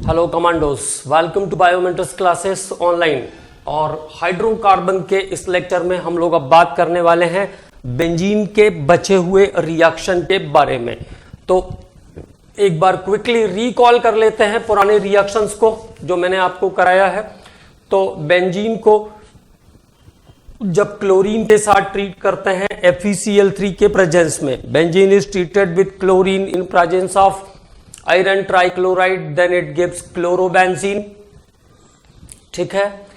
Hello commandos, welcome to biometrics classes online. और hydrocarbon के इस लेक्चर में हम लोग अब बात करने वाले हैं बेंजीन के बचे हुए रिएक्शन के बारे में। तो एक बार क्विकली रिकॉल कर लेते हैं पुराने रिएक्शंस को जो मैंने आपको कराया है। तो बेंजीन को जब क्लोरीन के साथ ट्रीट करते हैं FeCl3 के प्रेजेंस में, benzene is treated with chlorine in presence of iron trichloride, then it gives chlorobenzene. ठीक है।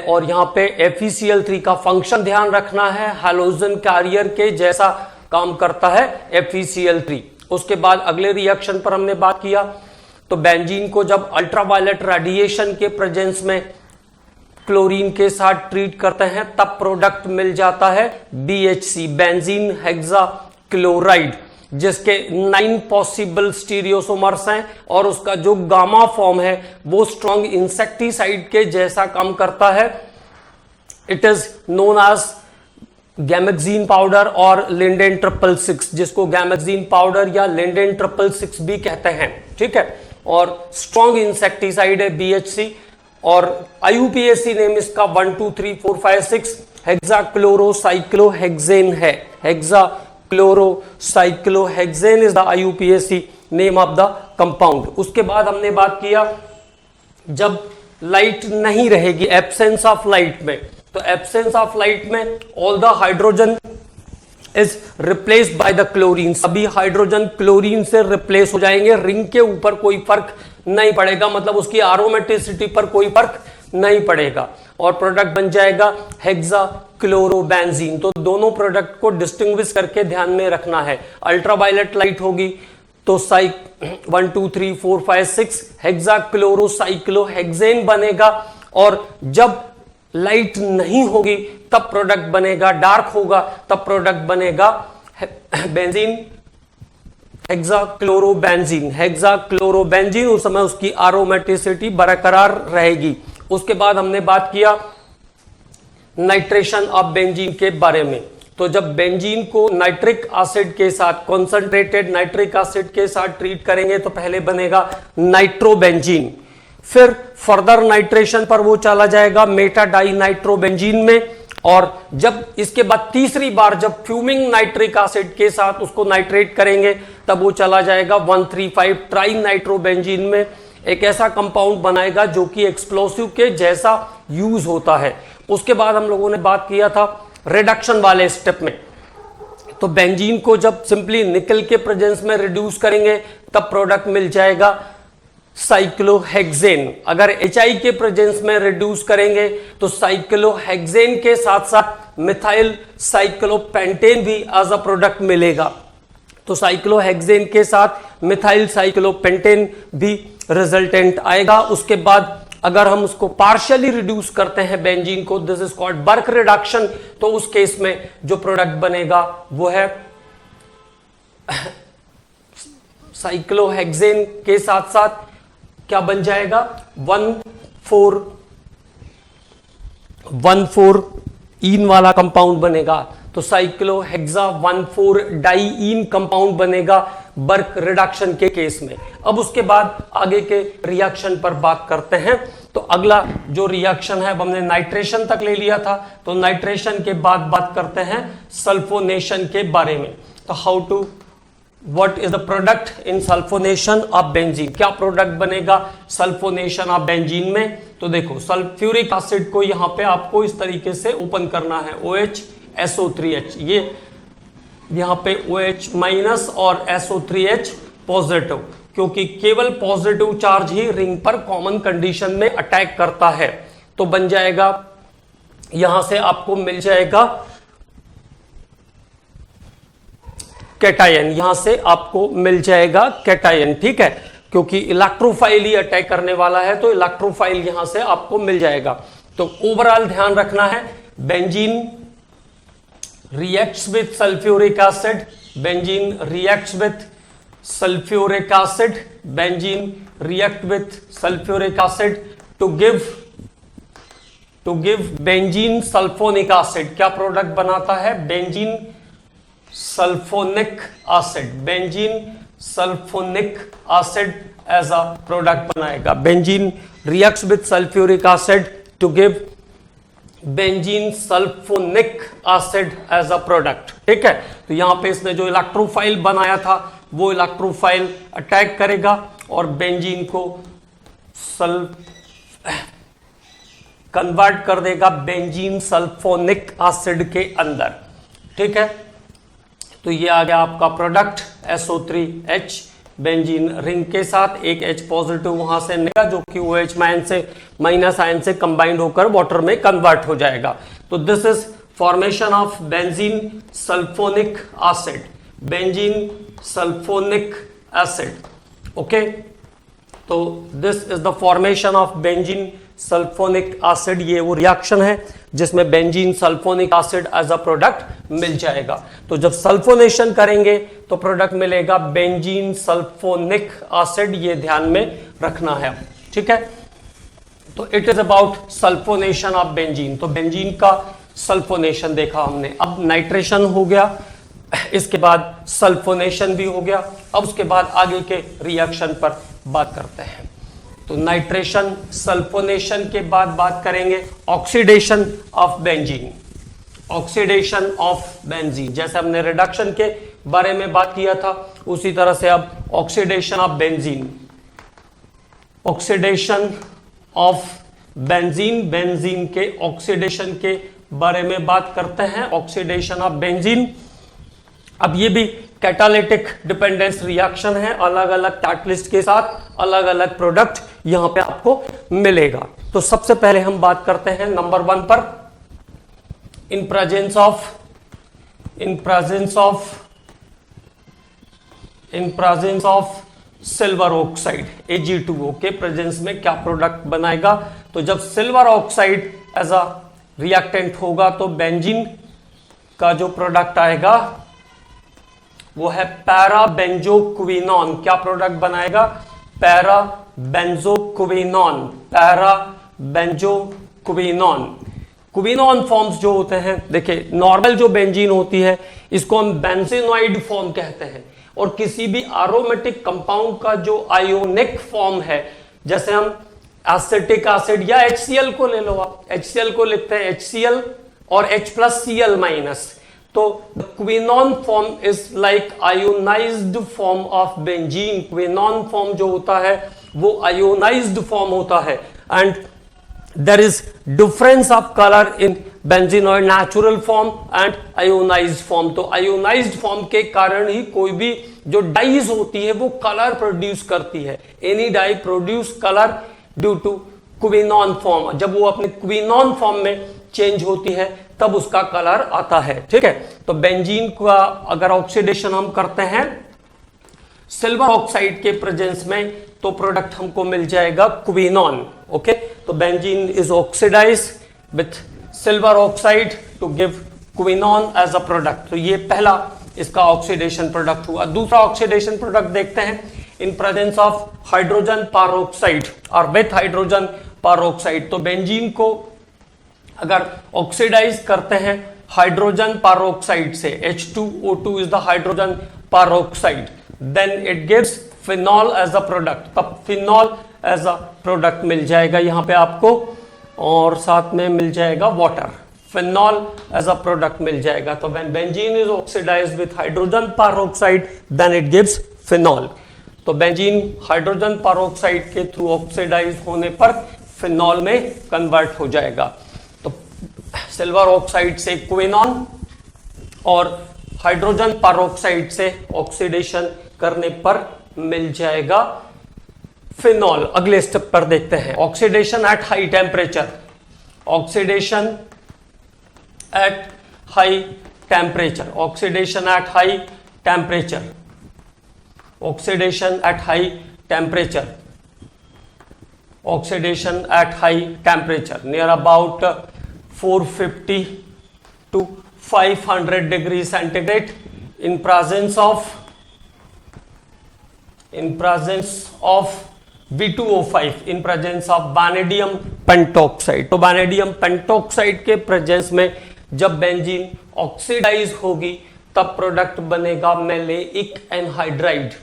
और यहां पे FeCl3 का फंक्शन ध्यान रखना है, हैलोजन कैरियर के जैसा काम करता है FeCl3। उसके बाद अगले रिएक्शन पर हमने बात किया। तो बेंजीन को जब अल्ट्रावायलेट रेडिएशन के प्रेजेंस में क्लोरीन के साथ ट्रीट करते हैं तब प्रोडक्ट मिल जाता है BHC, बेंजीन हेक्साक्लोराइड, जिसके 9 पॉसिबल स्टीरियोसोमर्स हैं और उसका जो गामा फॉर्म है वो स्ट्रॉन्ग इंसेक्टिसाइड के जैसा काम करता है। It is known as gammexane powder और लिंडेन 666, जिसको गैमेक्सीन पाउडर या लिंडेन 666 भी कहते हैं। ठीक है। और स्ट्रॉन्ग इंसेक्टिसाइड है BHC, और IUPAC नेम इसका 1 2 3 4 5 6 हेक्साक्लोरोसाइक्लोहेक्सेन है। Hexachlorocyclohexane is the IUPAC name of the compound. उसके बाद हमने बात किया जब लाइट नहीं रहेगी, एब्सेंस ऑफ लाइट में, तो एब्सेंस ऑफ लाइट में all the hydrogen is replaced by the chlorine. सभी हाइड्रोजन क्लोरीन से रिप्लेस हो जाएंगे। रिंग के ऊपर कोई फर्क नहीं पड़ेगा, मतलब उसकी एरोमेटिसिटी पर कोई फर्क नहीं पड़ेगा, और प्रोडक्ट बन जाएगा हेक्साक्लोरोबेंजीन। तो दोनों प्रोडक्ट को डिस्टिंग्विश करके ध्यान में रखना है। अल्ट्रावायलेट लाइट होगी तो 1 2 3 4 5 6 हेक्साक्लोरोसाइक्लोहेक्सेन बनेगा, और जब लाइट नहीं होगी तब प्रोडक्ट बनेगा, डार्क होगा तब प्रोडक्ट बनेगा बेंजीन हेक्साक्लोरोबेंजीन। हेक्साक्लोरोबेंजीन उस समय उसकी एरोमेटिसिटी बरकरार रहेगी। उसके बाद हमने बात किया नाइट्रेशन ऑफ बेंजीन के बारे में। तो जब बेंजीन को नाइट्रिक एसिड के साथ, कॉन्सेंट्रेटेड नाइट्रिक एसिड के साथ ट्रीट करेंगे तो पहले बनेगा नाइट्रोबेंजीन, फिर फर्दर नाइट्रेशन पर वो चला जाएगा मेटा डाई नाइट्रोबेंजीन में, और जब इसके बाद तीसरी बार जब फ्यूमिंग नाइट्रिक एसिड के साथ उसको नाइट्रेट करेंगे तब वो चला जाएगा 1,3,5 ट्राई नाइट्रोबेंजीन में। एक ऐसा कंपाउंड बनाएगा जो कि एक्सप्लोसिव के जैसा यूज होता है। उसके बाद हम लोगों ने बात किया था रिडक्शन वाले स्टेप में। तो बेंजीन को जब सिंपली निकल के प्रेजेंस में रिड्यूस करेंगे तब प्रोडक्ट मिल जाएगा साइक्लोहेक्सेन। अगर HI के प्रेजेंस में रिड्यूस करेंगे तो साइक्लोहेक्सेन के साथ साथ मिथाइल साइक्लोपेंटेन भी एज अ प्रोडक्ट मिलेगा। तो साइक्लोहेक्सेन के साथ मिथाइल साइक्लोपेंटेन भी रिजल्टेंट आएगा। उसके बाद अगर हम उसको पार्शियली रिड्यूस करते हैं बेंजीन को, this is called Birch reduction, तो उस केस में जो प्रोडक्ट बनेगा वो है साइक्लोहेक्सेन के साथ साथ क्या बन जाएगा 1,4 ईन वाला कंपाउंड बनेगा। तो साइक्लोहेक्सा 1,4 डाईईन कंपाउंड बनेगा बर्क रिडक्शन के केस में। अब उसके बाद आगे के रिएक्शन पर बात करते हैं। तो अगला जो रिएक्शन है हमने नाइट्रेशन तक ले लिया था, तो नाइट्रेशन के बाद बात करते हैं सल्फोनेशन के बारे में। तो what is the product in sulphonation of benzene, क्या प्रोडक्ट बनेगा सल्फोनेशन ऑफ बेंजीन में। तो देखो सल्फ्यूरिक एसिड को यहां पे आपको इस तरीके से ओपन करना है, OHSO3H, ये यहां पे OH माइनस और SO3H पॉजिटिव, क्योंकि केवल पॉजिटिव चार्ज ही रिंग पर कॉमन कंडीशन में अटैक करता है। तो बन जाएगा, यहां से आपको मिल जाएगा कैटायन, यहां से आपको मिल जाएगा कैटायन। ठीक है, क्योंकि इलेक्ट्रोफाइल ही अटैक करने वाला है तो इलेक्ट्रोफाइल यहां से आपको मिल जाएगा। तो ओवरऑल ध्यान रखना है, benzene reacts with sulfuric acid, benzene reacts with sulfuric acid, benzene react with sulfuric acid to give benzene sulfonic acid। क्या प्रोडक्ट बनाता है benzene sulphonic acid, benzene sulphonic acid as a product बनाएगा। Benzene reacts with sulphuric acid to give benzene sulphonic acid as a product. ठीक है, तो यहां पे इसने जो इलेक्ट्रोफाइल बनाया था वो इलेक्ट्रोफाइल अटैक करेगा और बेंजीन को कन्वर्ट कर देगा बेंजीन सल्फोनिक एसिड के अंदर। ठीक है, तो ये आ गया आपका प्रोडक्ट SO3H बेंजीन रिंग के साथ एक H पॉजिटिव वहां से निकला जो कि OH माइनस आयन से कंबाइंड होकर वाटर में कन्वर्ट हो जाएगा। तो this is formation of benzene sulphonic acid, benzene sulphonic acid. Okay, तो this is the formation of benzene sulphonic acid. ये वो रिएक्शन है जिसमें benzene sulphonic acid as a product मिल जाएगा। तो जब सल्फोनेशन करेंगे तो प्रोडक्ट मिलेगा बेंजीन सल्फोनिक एसिड, ये ध्यान में रखना है। ठीक है, तो it is about sulphonation of benzene. तो बेंजीन का सल्फोनेशन देखा हमने, अब नाइट्रेशन हो गया, इसके बाद सल्फोनेशन भी हो गया। अब उसके बाद आगे के रिएक्शन पर बात करते हैं। तो नाइट्रेशन सल्फोनेशन के बाद बात करेंगे oxidation of benzene. Oxidation of benzene, जैसे हमने रिडक्शन के बारे में बात किया था उसी तरह से अब oxidation of benzene. Oxidation of benzene, benzene के ऑक्सीडेशन के बारे में बात करते हैं। ऑक्सीडेशन ऑफ बेंजीन, अब ये भी कैटालिटिक डिपेंडेंस रिएक्शन है, अलग अलग कैटलिस्ट के साथ अलग अलग प्रोडक्ट यहां पे आपको मिलेगा। तो सबसे पहले हम बात करते हैं नंबर 1 पर, in presence of silver oxide Ag2O के प्रेजेंस में क्या प्रोडक्ट बनाएगा। तो जब silver oxide as a reactant होगा तो बेंजीन का जो प्रोडक्ट आएगा वो है पैराबेंजोक्विनॉन। क्या प्रोडक्ट बनाएगा? पैराबेंजोक्विनॉन, पैराबेंजोक्विनॉन। क्विनॉन फॉर्म्स जो होते हैं, देखिए नॉर्मल जो बेंजीन होती है इसको हम बेंजीनॉइड फॉर्म कहते हैं, और किसी भी एरोमेटिक कंपाउंड का जो आयोनिक फॉर्म है, जैसे हम एसिटिक एसिड या HCl को ले लो, आप HCl को लिखते हैं HCl और H+Cl-। तो quinone form is like ionised form of benzene. Quinone form जो होता है वो आयोनाइज्ड फॉर्म होता है, and there is difference of colour in benzenoid natural form and ionised form. तो आयोनाइज्ड फॉर्म के कारण ही कोई भी जो डाइज होती है वो कलर प्रोड्यूस करती है। Any dye produce colour due to quinone form. जब वो अपने क्विनॉन फॉर्म में चेंज होती है तब उसका कलर आता है। ठीक है, तो बेंजीन का अगर ऑक्सीडेशन हम करते हैं सिल्वर ऑक्साइड के प्रेजेंस में तो प्रोडक्ट हमको मिल जाएगा क्विनॉन। ओके, तो benzene is oxidise with silver oxide to give quinone as a product. तो ये पहला इसका ऑक्सीडेशन प्रोडक्ट हुआ। दूसरा ऑक्सीडेशन प्रोडक्ट देखते हैं, in presence of hydrogen peroxide और विथ हाइड्रोजन पेरोक्साइड। तो बेंजीन को अगर ऑक्सीडाइज करते हैं हाइड्रोजन पेरोक्साइड से, H2O2 is the hydrogen peroxide, then it gives phenol as a product. तब फिनॉल एज अ प्रोडक्ट मिल जाएगा यहां पे आपको, और साथ में मिल जाएगा water. Phenol as a product मिल जाएगा। तो when benzene is oxidised with hydrogen peroxide then it gives phenol. तो बेंजीन हाइड्रोजन पेरोक्साइड के थ्रू ऑक्सीडाइज होने पर फिनॉल में कन्वर्ट हो जाएगा। तो सिल्वर ऑक्साइड से क्विनॉन और हाइड्रोजन पेरोक्साइड से ऑक्सीडेशन करने पर मिल जाएगा फिनॉल। अगले स्टेप पर देखते हैं, oxidation eight high temperature. Oxidation eight high temperature, oxidation eight high temperature, oxidation eight high temperature, oxidation eight high temperature near about 450 to 500 degree centigrade in presence of V2O5, in presence of vanadium pentoxide। तो vanadium pentoxide के presence में जब benzene oxidise होगी तब product बनेगा maleic anhydride,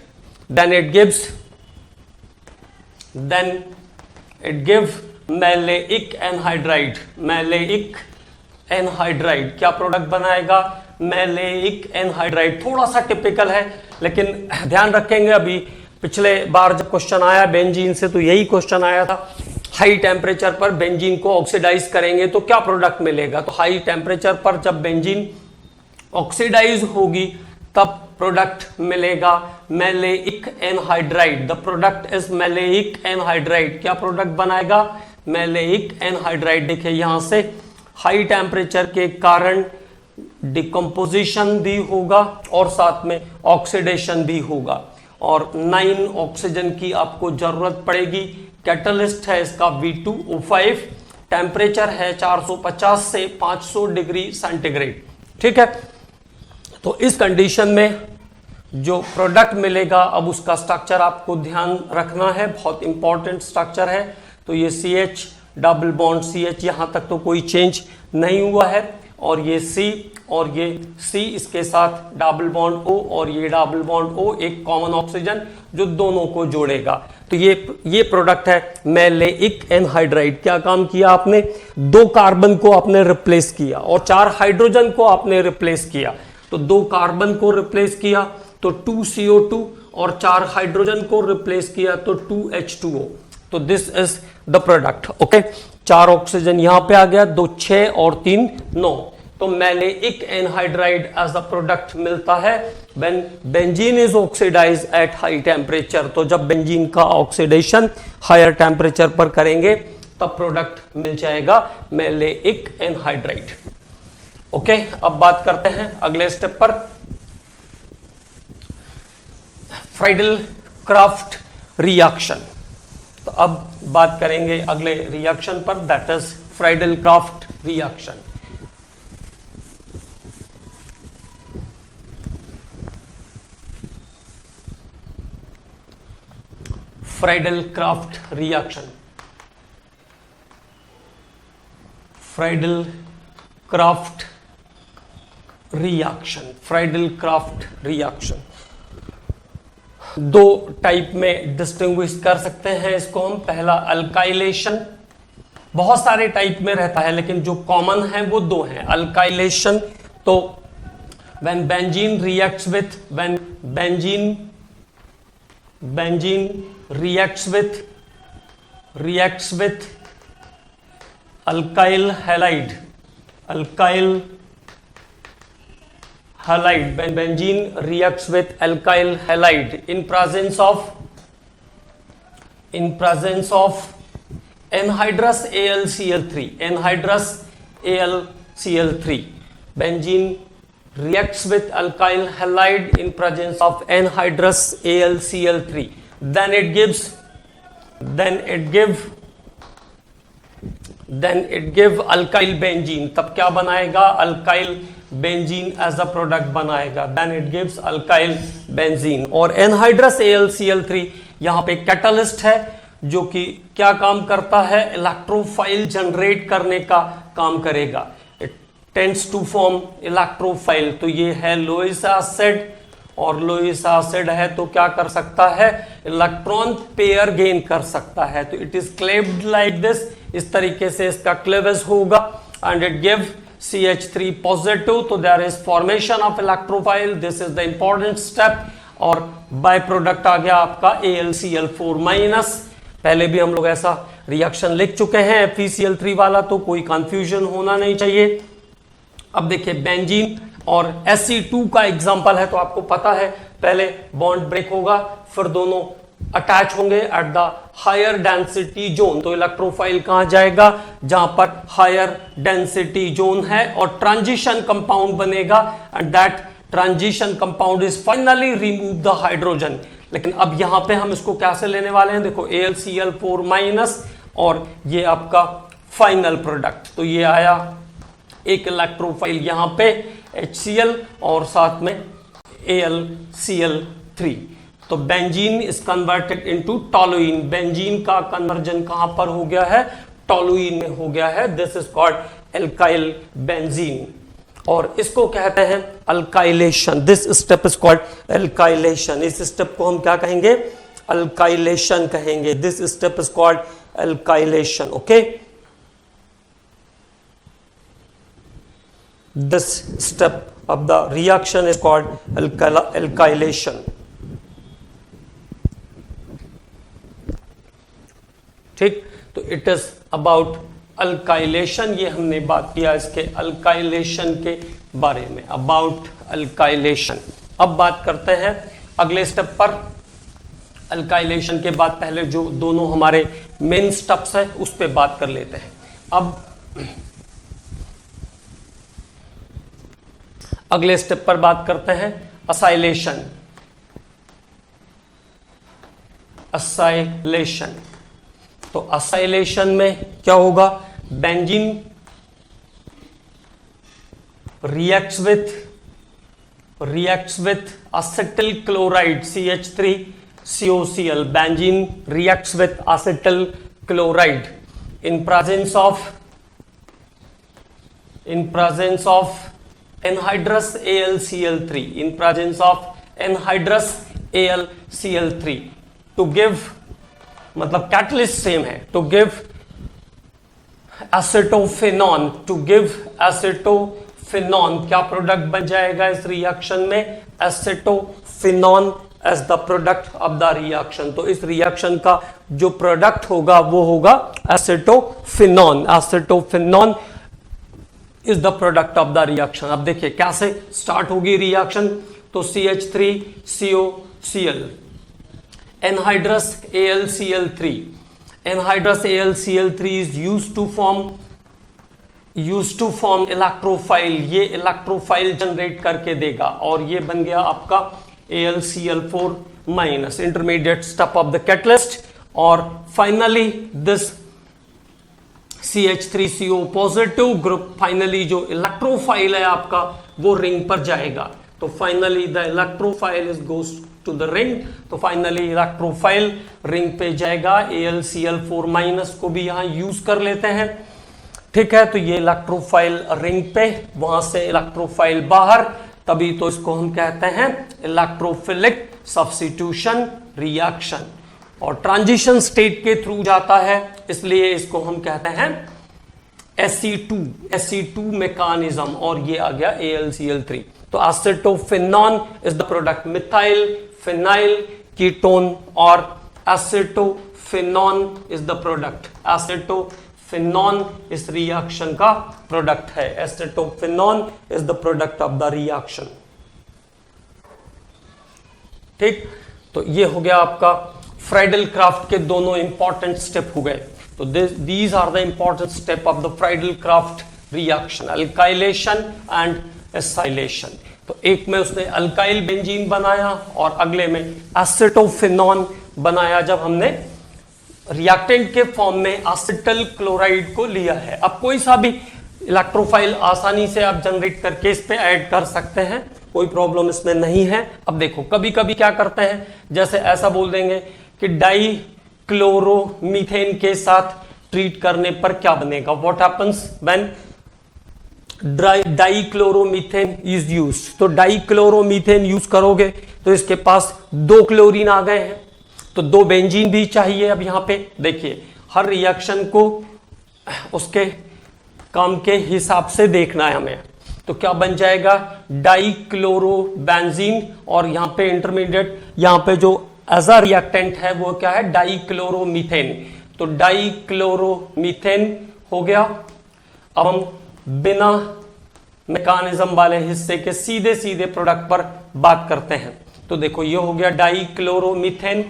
then it gives then it give maleic anhydride. Maleic anhydride क्या product बनाएगा? Maleic anhydride. थोड़ा सा टिपिकल है, लेकिन ध्यान रखेंगे अभी पिछले बार जब क्वेश्चन आया बेंजीन से तो यही क्वेश्चन आया था। हाई टेम्परेचर पर बेंजीन को ऑक्सीडाइज करेंगे तो क्या प्रोडक्ट मिलेगा? तो हाई टेम्परेचर पर जब बेंजीन ऑक्सीडाइज होगी तब प्रोडक्ट मिलेगा maleic anhydride. The product is maleic anhydride. क्या प्रोडक्ट बनाएगा? Maleic anhydride. देखिए यहां से हाई टेम्परेचर के कारण डिकम्पोजिशन भी होगा और साथ में ऑक्सीडेशन भी होगा, और 9 ऑक्सीजन की आपको जरूरत पड़ेगी। कैटलिस्ट है इसका V2O5, टेम्परेचर है 450 से 500 डिग्री सेंटीग्रेड। ठीक है, तो इस कंडीशन में जो प्रोडक्ट मिलेगा, अब उसका स्ट्रक्चर आपको ध्यान रखना है, बहुत इंपॉर्टेंट स्ट्रक्चर है। तो ये CH डबल बॉन्ड CH, यहां तक तो कोई चेंज नहीं हुआ है, और ये C और ये C इसके साथ डबल बॉन्ड O और ये डबल बॉन्ड O, एक कॉमन ऑक्सीजन जो दोनों को जोड़ेगा। तो ये प्रोडक्ट है मैलेइक एनहाइड्राइड। क्या काम किया आपने? 2 कार्बन को आपने रिप्लेस किया और 4 हाइड्रोजन को आपने रिप्लेस किया। तो 2 कार्बन को रिप्लेस किया तो 2 CO2 और 4 हाइड्रोजन को रिप्लेस किया तो 2 H2O। तो this is the product. Okay, 4 oxygen यहां पे आ गया, 2 6 और 3 9। तो maleic anhydride as a product मिलता है when benzene is oxidise at high temperature. तो जब बेंजीन का ऑक्सीडेशन हायर टेम्परेचर पर करेंगे तब प्रोडक्ट मिल जाएगा मैलेइक एनहाइड्राइड। ओके, अब बात करते हैं अगले स्टेप पर, फ्राइडल क्राफ्ट रिएक्शन। तो अब बात करेंगे अगले रिएक्शन पर, that is Friedl Crafts reaction. Friedl Crafts reaction. Friedl Crafts reaction. Friedl Crafts reaction 2 type में डिस्टिंग्विश कर सकते हैं इसको हम। पहला अल्काइलेशन, बहुत सारे टाइप में रहता है लेकिन जो कॉमन है वो 2 हैं। अल्काइलेशन, तो when benzene reacts with alkyl halide, when benzene reacts with alkyl halide in presence of anhydrous AlCl3, benzene reacts with alkyl halide in presence of anhydrous AlCl3, then it give alkyl benzene। तब क्या बनाएगा? alkyl benzene as a product बनाएगा, then it gives alkyl benzene। और anhydrous AlCl3 यहाँ पे catalyst है जो कि क्या काम करता है? इलेक्ट्रोफाइल जनरेट करने का काम करेगा। It tends to form electrophile. तो ये है लोइस एसिड, और लोइस एसिड है तो क्या कर सकता है? इलेक्ट्रॉन पेयर गेन कर सकता है। तो it is cleaved like this, इस तरीके से इसका क्लेवेज होगा, and it give CH3 positive. तो there is formation of electrophile, this is the important step. और बाय प्रोडक्ट आ गया आपका AlCl4-। पहले भी हम लोग ऐसा रिएक्शन लिख चुके हैं FeCl3 वाला, तो कोई कंफ्यूजन होना नहीं चाहिए। अब देखिए बेंजीन और Sc2 का एग्जांपल है, तो आपको पता है पहले बॉन्ड ब्रेक होगा, फिर दोनों अटैच होंगे at the higher density zone. तो इलेक्ट्रोफाइल कहां जाएगा? जहां पर हायर डेंसिटी जोन है, और ट्रांजिशन कंपाउंड बनेगा, and that transition compound is finally remove the hydrogen. लेकिन अब यहां पे हम इसको कैसे लेने वाले हैं? देखो AlCl4- और ये आपका फाइनल प्रोडक्ट। तो ये आया एक इलेक्ट्रोफाइल यहां पे HCl और साथ में AlCl3। तो benzene is converted into toluene. Benzene का कन्वर्जन कहां पर हो गया है? टोलुइन में हो गया है। This is called alkyl benzene, और इसको कहते हैं alkylation. This step is called alkylation. इस स्टेप को हम क्या कहेंगे? अल्काइलेशन कहेंगे। This step is called alkylation. Okay, this step of the reaction is called alkylation. ठीक, तो इट इज अबाउट अल्काइलेशन। ये हमने बात किया इसके अल्काइलेशन के बारे में, अबाउट अल्काइलेशन। अब बात करते हैं अगले स्टेप पर। अल्काइलेशन के बाद पहले जो दोनों हमारे मेन स्टेप्स है उस पर बात कर लेते हैं। अब अगले स्टेप पर बात करते हैं असाइलेशन। असाइलेशन, तो असाइलेशन में क्या होगा? Benzene reacts with acetyl chloride CH3COCl. Benzene reacts with acetyl chloride in presence of anhydrous AlCl3, in presence of anhydrous AlCl3 to give, मतलब कैटलिस्ट सेम है, to give acetophenone, to give acetophenone। क्या product बन जाएगा इस reaction में? acetophenone as the product of the reaction. तो इस reaction का जो प्रोडक्ट होगा वो होगा acetophenone। acetophenone is the product of the reaction. अब देखिए कैसे स्टार्ट होगी रिएक्शन। तो CH3COCl, anhydrous AlCl3, anhydrous AlCl3 is used to form electrophile. ये इलेक्ट्रोफाइल जनरेट करके देगा और ये बन गया आपका AlCl4- intermediate step of the catalyst. और finally this CH3CO positive group, finally जो इलेक्ट्रोफाइल है आपका वो रिंग पर जाएगा। तो finally the electrophile is goes to the ring. तो फाइनली इलेक्ट्रोफाइल रिंग पे जाएगा। AlCl4- को भी यहां यूज कर लेते हैं। ठीक है, तो ये इलेक्ट्रोफाइल रिंग पे, वहां से इलेक्ट्रोफाइल बाहर, तभी तो इसको हम कहते हैं इलेक्ट्रोफिलिक सब्स्टिट्यूशन रिएक्शन। और ट्रांजिशन स्टेट के थ्रू जाता है, इसलिए इसको हम कहते हैं SE2 मैकेनिज्म। और ये आ गया AlCl3। तो acetophenone is the product, methyl phenyl ketone, और acetophenone is the product. acetophenone इस रिएक्शन का प्रोडक्ट है। acetophenone is the product of the reaction. ठीक, तो ये हो गया आपका फ्राइडल क्राफ्ट के दोनों इंपॉर्टेंट स्टेप हो गए। तो these are the important step of the Friedel Crafts reaction, alkylation and acylation. तो एक में उसने अल्काइल बेंजीन बनाया और अगले में एसिटोफेनॉन बनाया, जब हमने रिएक्टेंट के फॉर्म में एसिटल क्लोराइड को लिया है। अब कोई सा भी इलेक्ट्रोफाइल आसानी से आप जनरेट करके इस पे ऐड कर सकते हैं, कोई प्रॉब्लम इसमें नहीं है। अब देखो कभी कभी क्या करते हैं, जैसे ऐसा बोल देंगे कि डाइक्लोरोमीथेन के साथ ट्रीट करने पर क्या बनेगा? What happens when dichloromethane is used. तो डाइक्लोरोमीथेन यूज करोगे तो इसके पास 2 क्लोरीन आ गए हैं, तो 2 बेंजीन भी चाहिए। अब यहां पे देखिए हर रिएक्शन को उसके काम के हिसाब से देखना है हमें। तो क्या बन जाएगा? डाइक्लोरोबेंजीन, और यहां पे इंटरमीडिएट, यहां पे जो एज अ रिएक्टेंट है वो क्या है? डाइक्लोरोमीथेन। तो डाइक्लोरोमीथेन हो गया। अब हम बिना मैकेनिज्म वाले हिस्से के सीधे सीधे प्रोडक्ट पर बात करते हैं। तो देखो ये हो गया डाइक्लोरोमीथेन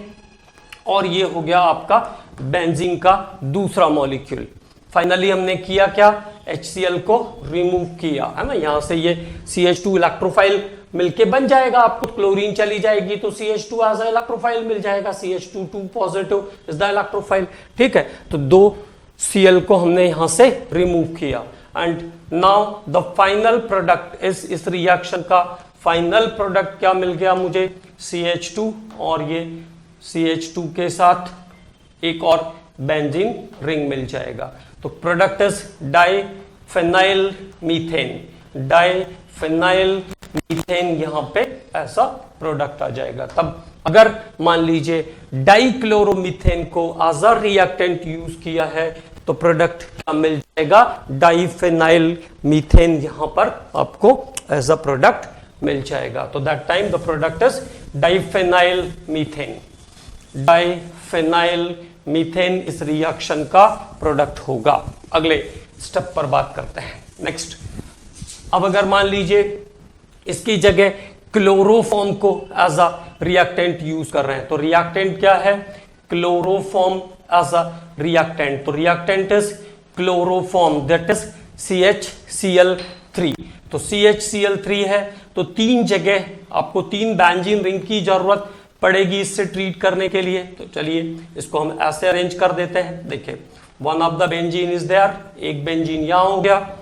और ये हो गया आपका बेंजीन का दूसरा मॉलिक्यूल। फाइनली हमने किया क्या? HCl को रिमूव किया, है ना। यहां से ये CH2 इलेक्ट्रोफाइल मिलके बन जाएगा, आपको क्लोरीन चली जाएगी तो CH2 एज अ इलेक्ट्रोफाइल मिल जाएगा। CH2 positive is the electrophile. ठीक है, तो 2 Cl को हमने यहां से रिमूव किया। And now the final product इस रिएक्शन का फाइनल प्रोडक्ट क्या मिल गया मुझे? CH2, और ये CH2 के साथ एक और बेंजीन रिंग मिल जाएगा। तो product is diphenyl methane. Diphenyl methane यहां पे ऐसा प्रोडक्ट आ जाएगा। तब अगर मान लीजिए डाइक्लोरोमीथेन को एज अ रिएक्टेंट यूज किया है तो प्रोडक्ट क्या मिल जाएगा, डाइफेनाइल मीथेन यहां पर आपको एज अ प्रोडक्ट मिल जाएगा। तो that time the product is diphenyl methane. Diphenyl methane इस रिएक्शन का प्रोडक्ट होगा। अगले स्टेप पर बात करते हैं, नेक्स्ट। अब अगर मान लीजिए इसकी जगह क्लोरोफॉर्म को एज अ रिएक्टेंट यूज कर रहे हैं, तो रिएक्टेंट क्या है, क्लोरोफॉर्म एज अ रिएक्टेंट। तो reactant is chloroform, that is CHCl3। तो CHCl3 है, तो तीन जगह आपको तीन बेंजीन रिंग की जरूरत पड़ेगी इससे ट्रीट करने के लिए। तो चलिए इसको हम ऐसे अरेंज कर देते हैं। देखिए, one of the benzene is there, एक बेंजीन यहां हो गया,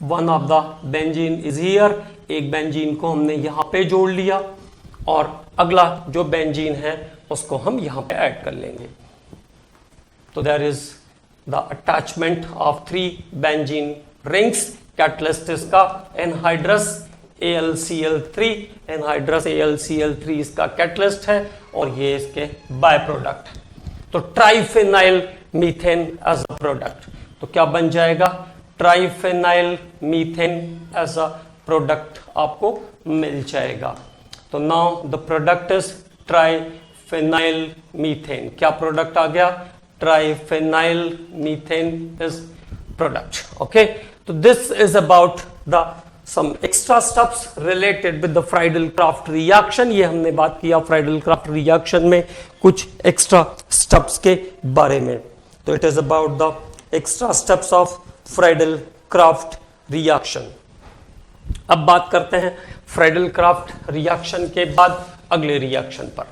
one of the benzene is here, एक बेंजीन को हमने यहां पे जोड़ लिया, और अगला जो बेंजीन है उसको हम यहां पे ऐड कर लेंगे। तो there is the attachment of 3 benzene rings. Catalyst इसका एनहाइड्रस AlCl3, एनहाइड्रस AlCl3 इसका कैटलिस्ट है, और ये इसके बाय प्रोडक्ट। तो triphenyl methane as a product, तो क्या बन जाएगा, triphenyl methane as a product आपको मिल जाएगा। तो now the product is triphenyl methane. क्या प्रोडक्ट आ गया, triphenyl methane is product. Okay, तो this is about the some extra steps related with the Friedel-Crafts reaction। ये हमने बात किया Friedel-Crafts reaction में कुछ extra steps के बारे में। तो it is about the extra steps of Friedel-Crafts reaction। अब बात करते हैं Friedel-Crafts reaction के बाद अगले रिएक्शन पर।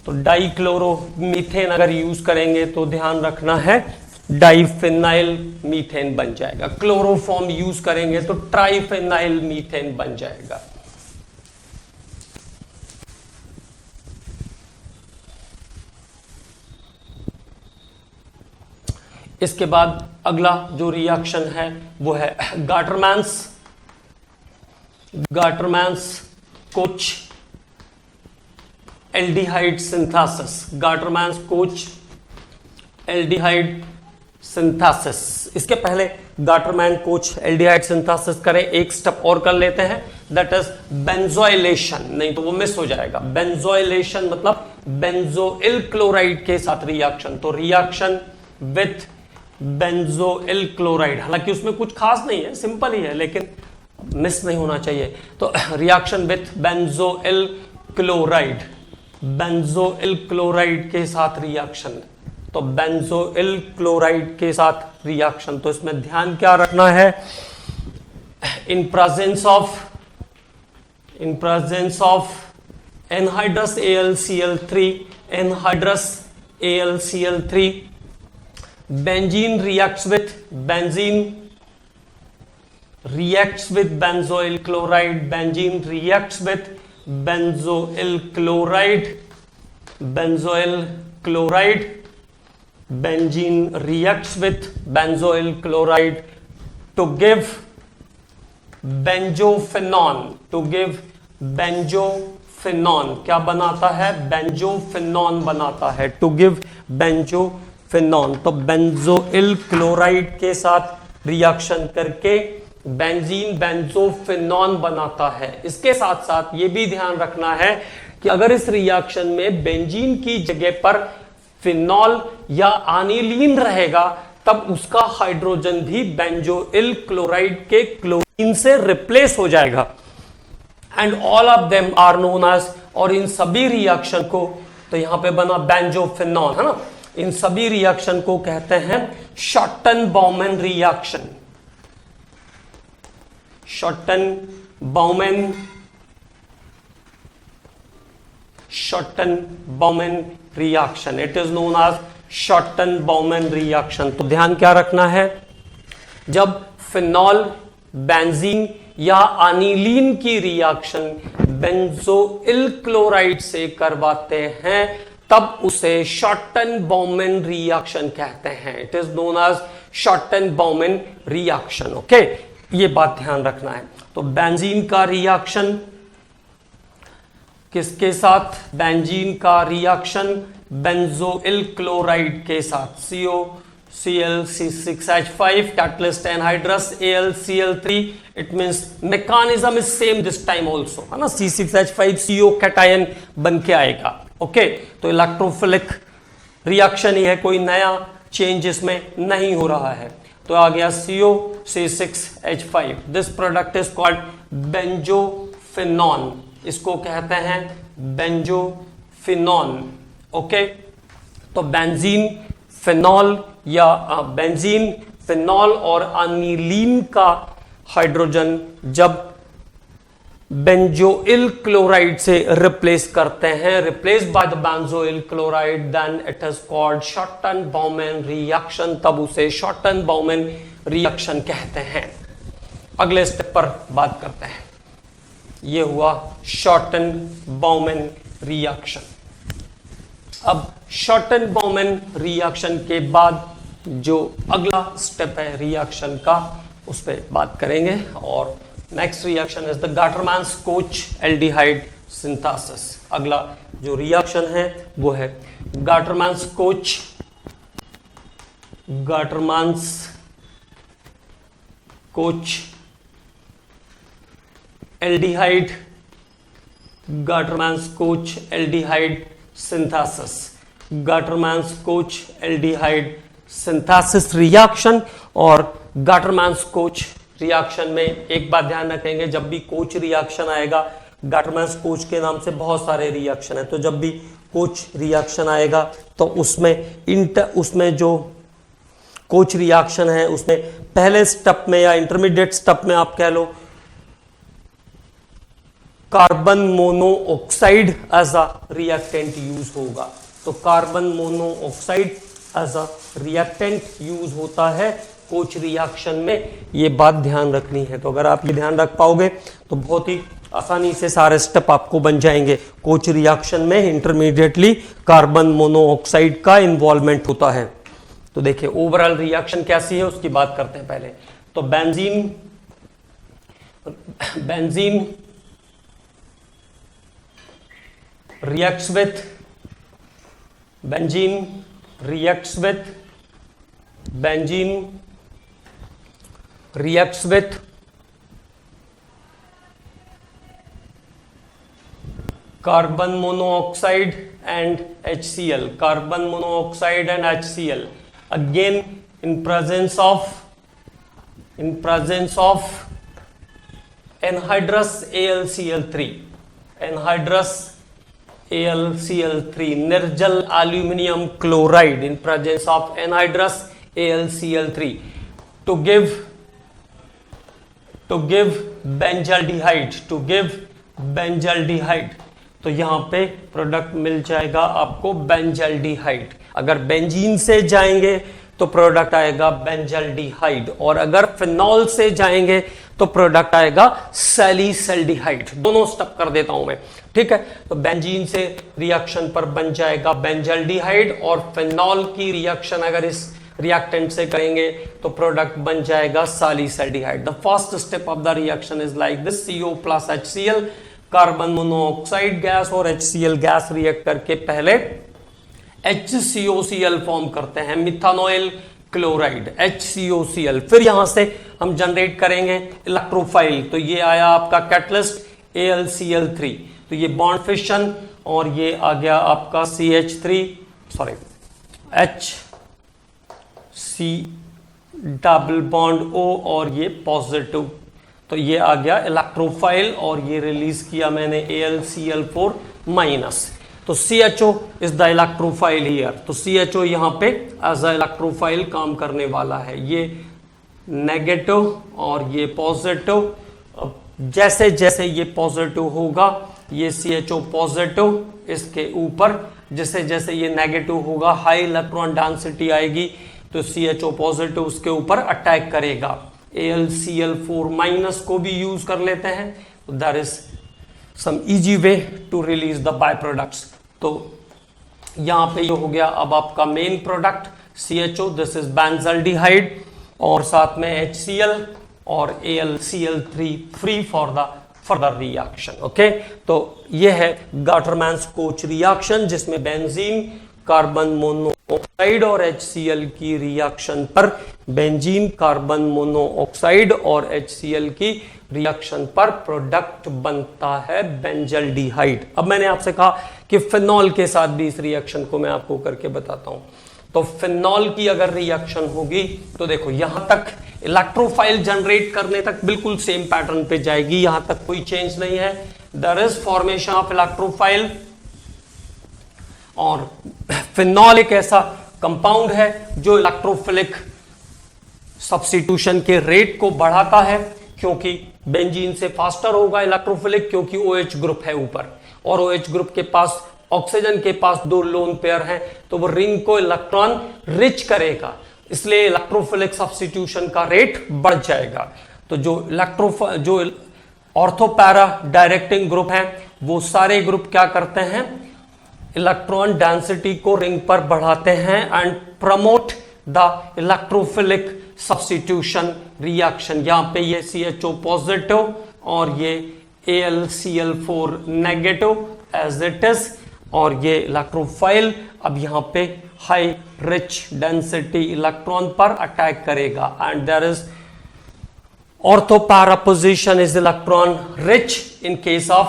तो डाइक्लोरोमीथेन अगर यूज करेंगे तो ध्यान रखना है डाइफेनाइल मीथेन बन जाएगा। क्लोरोफॉर्म यूज करेंगे तो ट्राइफेनाइल मीथेन बन जाएगा। इसके बाद अगला जो रिएक्शन है वो है Gattermann's Koch aldehyde synthesis. Gattermann's Koch aldehyde synthesis. इसके पहले गाटरमैन कोच एल्डिहाइड सिंथेसिस करें, एक स्टेप और कर लेते हैं, दैट इज बेंजोइलेशन। नहीं तो वो मिस हो जाएगा। बेंजोइलेशन मतलब बेंजोइल क्लोराइड के साथ रिएक्शन। तो रिएक्शन विथ बेंजोइल क्लोराइड, हालांकि उसमें कुछ खास नहीं है, सिंपल ही है, लेकिन मिस नहीं होना चाहिए। तो reaction with benzoyl chloride, benzoyl chloride के साथ रिएक्शन। तो बेंजोइल क्लोराइड के साथ रिएक्शन, तो इसमें ध्यान क्या रखना है, इन presence of anhydrous AlCl3, anhydrous AlCl3, benzene reacts with benzoyl chloride, benzene reacts with benzoyl chloride, benzoyl chloride, benzene reacts with benzoyl chloride to give benjophenone, क्या बनाता है, बेंजोफिनॉन बनाता है, टू गिव बेंजोफिनॉन। तो बेंजोइल क्लोराइड के साथ reaction करके benzene benzophenone बनाता है। इसके साथ साथ ये भी ध्यान रखना है कि अगर इस रिएक्शन में बेंजीन की जगह पर फिनॉल या आनिलीन रहेगा तब उसका हाइड्रोजन भी बेंजोइल क्लोराइड के क्लोरीन से रिप्लेस हो जाएगा। And all of them are known as, और इन सभी रिएक्शन को, तो यहां पे बना बेंजोफिनॉल है ना, इन सभी रिएक्शन को कहते हैं Schotten Baumann reaction. Schotten Baumann reaction, it is known as Schotten Baumann reaction. तो ध्यान क्या रखना है, जब फिनॉल बेंजीन या अनिलीन की रिएक्शन बेंजोइल क्लोराइड से करवाते हैं तब उसे शॉर्टन-बाउमैन रिएक्शन कहते हैं। It is known as Schotten Baumann reaction. Okay, ये बात ध्यान रखना है। तो तो बेंजीन का रिएक्शन किसके साथ? बेंजीन का रिएक्शन बेंजोइल क्लोराइड के साथ, COCl6H5 catalyst anhydrous AlCl3. It means mechanism is same this time also, है ना, C6H5CO कैटायन बन के आएगा. ओके, तो इलेक्ट्रोफिलिक रिएक्शन ही है, कोई नया चेंज इसमें नहीं हो रहा है. तो आ गया COC6H5. This product is called benzophenone. इसको कहते हैं बेंजोफिनॉन. ओके, तो बेंजीन फिनॉल या बेंजीन फिनॉल और अनिलीन का हाइड्रोजन जब बेंजोइल क्लोराइड से रिप्लेस करते हैं, replace by the benzoyl chloride, then it is called Schotten Baumann reaction. तब उसे शॉर्टन-बाउमैन रिएक्शन कहते हैं. अगले स्टेप पर बात करते हैं. यह हुआ शॉर्टन-बाउमैन रिएक्शन. अब शॉर्टन-बाउमैन रिएक्शन के बाद जो अगला स्टेप है रिएक्शन का, उस पर बात करेंगे. और next reaction is the Gattermann Koch aldehyde synthesis. अगला जो रिएक्शन है वो है Gattermann Koch aldehyde Gattermann Koch aldehyde synthesis. Gattermann Koch aldehyde synthesis reaction. और गाटरमैन-कोच रिएक्शन में एक बात ध्यान रखेंगे, जब भी कोच रिएक्शन आएगा, गाटरमैन-कोच के नाम से बहुत सारे रिएक्शन है, तो जब भी कोच रिएक्शन आएगा तो उसमें जो कोच रिएक्शन है उसमें पहले स्टेप में या इंटरमीडिएट स्टेप में आप कह लो carbon monoxide as a reactant use होगा. तो carbon monoxide as a reactant use होता है कोच रिएक्शन में. ये बात ध्यान रखनी है. तो अगर आप ये ध्यान रख पाओगे तो बहुत ही आसानी से सारे स्टेप आपको बन जाएंगे. कोच रिएक्शन में इंटरमीडिएटली कार्बन मोनोऑक्साइड का इन्वॉल्वमेंट होता है. तो देखिए ओवरऑल रिएक्शन कैसी है उसकी बात करते हैं पहले. तो benzene reacts with carbon monoxide and HCl, again in presence of anhydrous AlCl3, निर्जल aluminium chloride in presence of anhydrous AlCl3 to give benzaldehyde. तो यहां पे प्रोडक्ट मिल जाएगा आपको बेंजल्डिहाइड. अगर बेंजीन से जाएंगे तो प्रोडक्ट आएगा बेंजल्डिहाइड, और अगर फिनॉल से जाएंगे तो प्रोडक्ट आएगा सैलिसल्डिहाइड. दोनों स्टेप कर देता हूं मैं, ठीक है. तो बेंजीन से रिएक्शन पर बन जाएगा बेंजल्डिहाइड, और फिनॉल की रिएक्शन अगर इस रिएक्टेंट से करेंगे तो प्रोडक्ट बन जाएगा salicylaldehyde. The first step of the reaction is like this: CO plus HCl, carbon monoxide gas और HCl गैस रिएक्ट करके पहले HCOCl फॉर्म करते हैं, मिथानोइल क्लोराइड, HCOCl. फिर यहां से हम जनरेट करेंगे इलेक्ट्रोफाइल. तो ये आया आपका कैटलिस्ट AlCl3. तो ये बॉन्ड फिशन, और ये आ गया आपका HC डबल बॉन्ड O, और ये पॉजिटिव. तो ये आ गया इलेक्ट्रोफाइल, और ये रिलीज किया मैंने AlCl4 माइनस. तो CHO is the electrophile here. तो CHO यहां पे एज अ इलेक्ट्रोफाइल काम करने वाला है. ये नेगेटिव और ये पॉजिटिव. जैसे जैसे ये पॉजिटिव होगा ये CHO पॉजिटिव इसके ऊपर, जैसे जैसे ये नेगेटिव होगा हाई इलेक्ट्रॉन डेंसिटी आएगी तो CHO पॉजिटिव उसके ऊपर अटैक करेगा. AlCl4 माइनस को भी यूज कर लेते हैं. तो that is some easy way to release the by products. तो यहां पे ये हो गया अब आपका main product CHO. This is benzaldehyde, और साथ में HCl, और AlCl3 free for the further reaction. Okay, तो ये है गाटरमैन्स कोच रिएक्शन जिसमें बेंजीन कार्बन मोनोऑक्साइड और HCl की रिएक्शन पर बेंजीन कार्बन मोनोऑक्साइड और HCl की रिएक्शन पर प्रोडक्ट बनता है बेंजल्डिहाइड। अब मैंने आपसे कहा कि फिनॉल के साथ भी इस रिएक्शन को मैं आपको करके बताता हूं। तो फिनॉल की अगर रिएक्शन होगी तो देखो यहां तक इलेक्ट्रोफाइल जनरेट करने तक बिल्कुल सेम पैटर्न पे जाएगी, यहां तक कोई चेंज नहीं है। There is formation of electrophile और फिनॉल एक ऐसा कंपाउंड है जो इलेक्ट्रोफिलिक सब्स्टिट्यूशन के रेट को बढ़ाता है, क्योंकि बेंजीन से फास्टर होगा इलेक्ट्रोफिलिक, क्योंकि OH ग्रुप है ऊपर और OH ग्रुप के पास ऑक्सीजन के पास 2 लोन पेयर हैं, तो वो रिंग को इलेक्ट्रॉन रिच करेगा, इसलिए इलेक्ट्रोफिलिक सब्स्टिट्यूशन का रेट बढ़ जाएगा। तो जो ऑर्थोपैरा डायरेक्टिंग ग्रुप हैं वो सारे ग्रुप क्या करते हैं, इलेक्ट्रॉन डेंसिटी को रिंग पर बढ़ाते हैं and promote the electrophilic substitution reaction. यहां पे ये CHO पॉजिटिव और ये AlCl4 negative as it is, और ये इलेक्ट्रोफाइल अब यहां पे हाई रिच डेंसिटी इलेक्ट्रॉन पर अटैक करेगा and there is orthopara position is electron rich in case of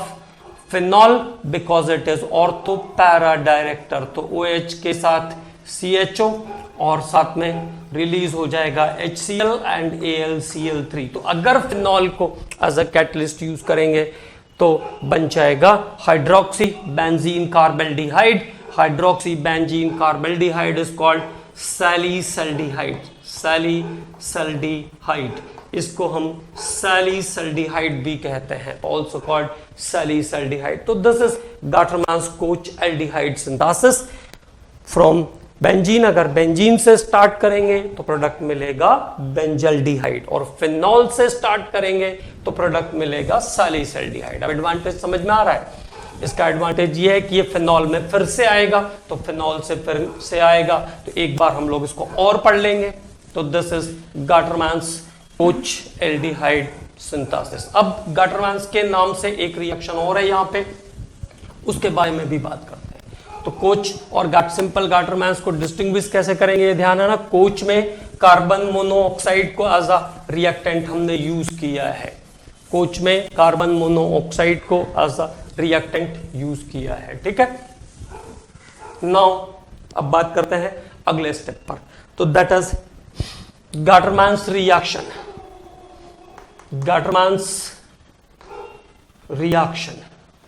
phenol because it is orthopara director। तो OH के साथ CHO और साथ में रिलीज हो जाएगा HCl एंड AlCl3। तो अगर फिनॉल को एज अ कैटलिस्ट यूज करेंगे तो बन जाएगा hydroxy benzene carbaldehyde. Hydroxy benzene carbaldehyde is called salicylaldehyde. Salicylaldehyde, इसको हम सैलिसल्डिहाइड भी कहते हैं, ऑल्सो कॉल्ड सैलिसल्डिहाइड। तो this is Gattermann's Koch aldehyde synthesis from benzene. अगर बेंजीन से स्टार्ट करेंगे तो प्रोडक्ट मिलेगा बेंजल्डिहाइड, और फिनॉल से स्टार्ट करेंगे तो प्रोडक्ट मिलेगा सैलिसल्डिहाइड। अब एडवांटेज समझ में आ रहा है? इसका एडवांटेज ये है कि ये फिनॉल में फिर से आएगा, तो फिनॉल से फिर से आएगा, तो एक बार हम लोग इसको और पढ़ लेंगे। तो this is Gattermann's Koch aldehyde synthesis. अब गाटरमैन्स के नाम से एक रिएक्शन और है यहां पे, उसके बारे में भी बात करते हैं। तो कोच और सिंपल गाटरमैन्स को डिस्टिंग्विश कैसे करेंगे, ये ध्यान है ना। कोच में कार्बन मोनोऑक्साइड को एज अ रिएक्टेंट हमने यूज किया है। कोच में कार्बन मोनोऑक्साइड को एज अ रिएक्टेंट यूज किया है, ठीक है। नाउ अब बात करते हैं अगले स्टेप पर। तो दैट इज गाटरमैन्स रिएक्शन। गाटरमैन्स रिएक्शन,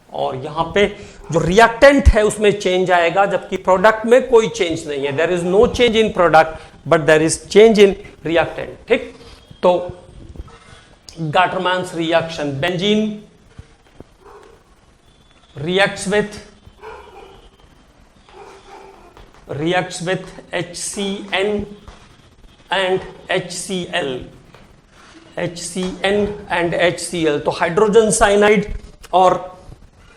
और यहां पे जो रिएक्टेंट है उसमें चेंज आएगा, जबकि प्रोडक्ट में कोई चेंज नहीं है। There is no change in product but there is change in reactant, ठीक। तो Gattermann's reaction, benzene reacts with HCN and HCl, HCN and HCl। तो हाइड्रोजन साइनाइड और